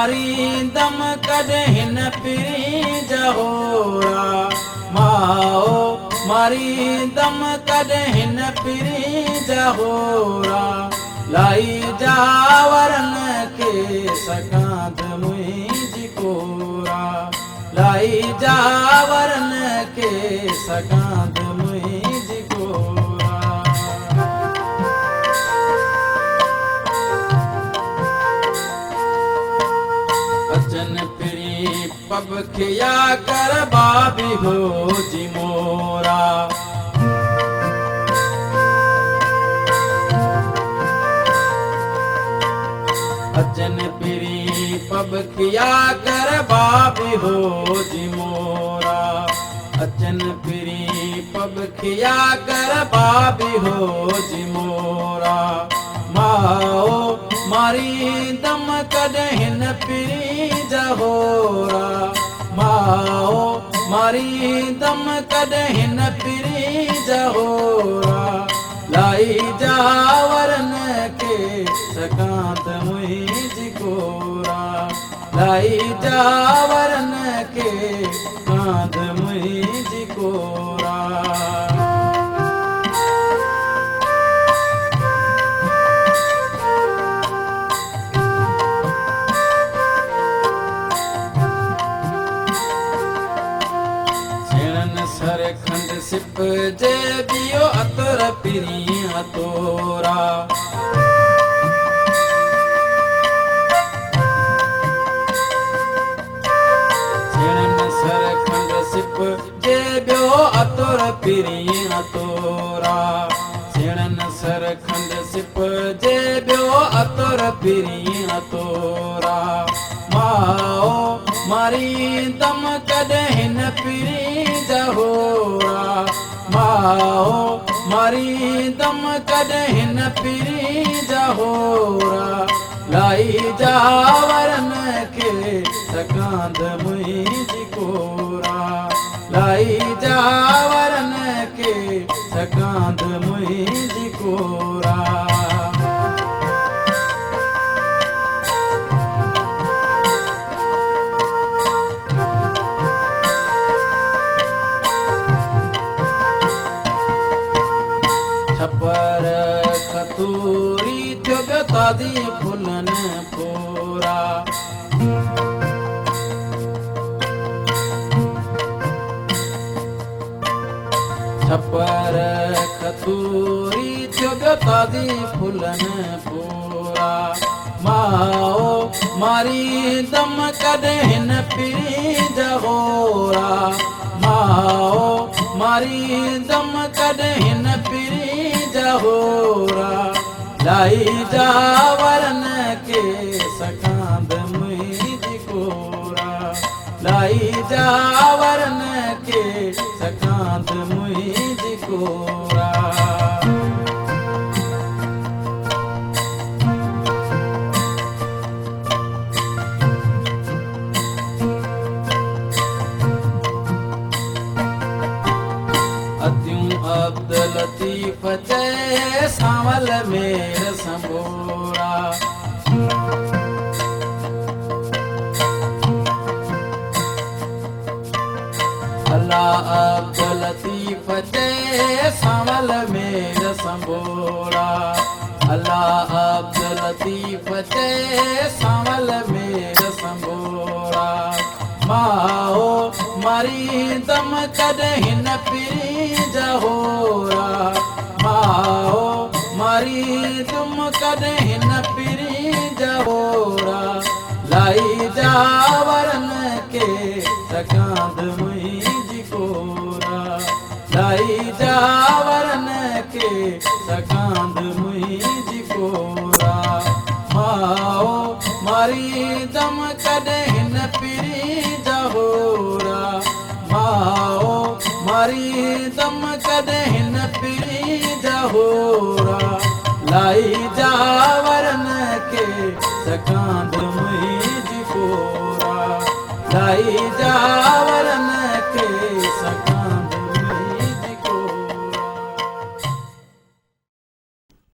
मारी दम कॾहिं हिन पिरी जहोरा माओ मारी दम कॾहिं हिन पिरी जहोरा लाई जावरन के सकांद मुंहिंजी कोरा लाई जावरन के सकांद मुंहिंजी कोरा अचन पिरी पब खिया कर बाबी हो जी मोरा अचन पिरी पब खिया कर बाबी हो जी मोरा अचन पिरी पब खिया कर बाबी हो जी मोरा माओ मारी दम कॾहिं हिन पिरी जहोरा माओ मारी दम कॾहिं हिन पिरी जहोरा लाई जावरन के सकांत मुंहिंजी कोरा लाई जावरन के कांध मुंहिंजी कोरा सर खंड सिप जे दियो अतर पिरी अतोरा सर खंड सिप जे बियो अतर पिरी अतोरा सर खंड सिप जे बियो अतर पिरी अतोरा माओ मारी दम कॾहिं हिन पिरी जहोरा माओ मारी दम कॾहिं हिन पिरी जहोरा लाई जावरन के सकांद मुंहिंजी कोरा लाई जावरन के सकांद मुंहिंजी कोरा छपर खतूरी जुग तादी फुलन पूरा छपर खतूरी जुग तादी फुलन पूरा माओ मारी दम कॾहिं हिन पिरी जहोरा माओ मारी दम कॾहिं हिन पिरी जहोरा लाई जावरन के सकांद मुंहिंजी कोरा लाई जावरन के सकांद मुंहिंजी कोरा अब्दुल लतीफ जय सांवल मेर संबोरा अल्लाह अब्दुल लतीफ जय सांवल मेर संबोरा अल्लाह अब्दुल लतीफ जय सांवल मेर संबोरा माओ मारी दम कॾहिं हिन पिरी जहोरा माओ मारी दम कॾहिं हिन पिरी जहोरा लाई जावरन के सकांद मुंहिंजी कोरा लाई जावरन के सकांद मुंहिंजी कोरा माओ मारी दम कॾहिं हिन पिरी जहोरा माओ मारी दम कॾहिं हिन पिरी जहोरा लाई जावरन के सकांद मुंहिंजी कोरा लाई जा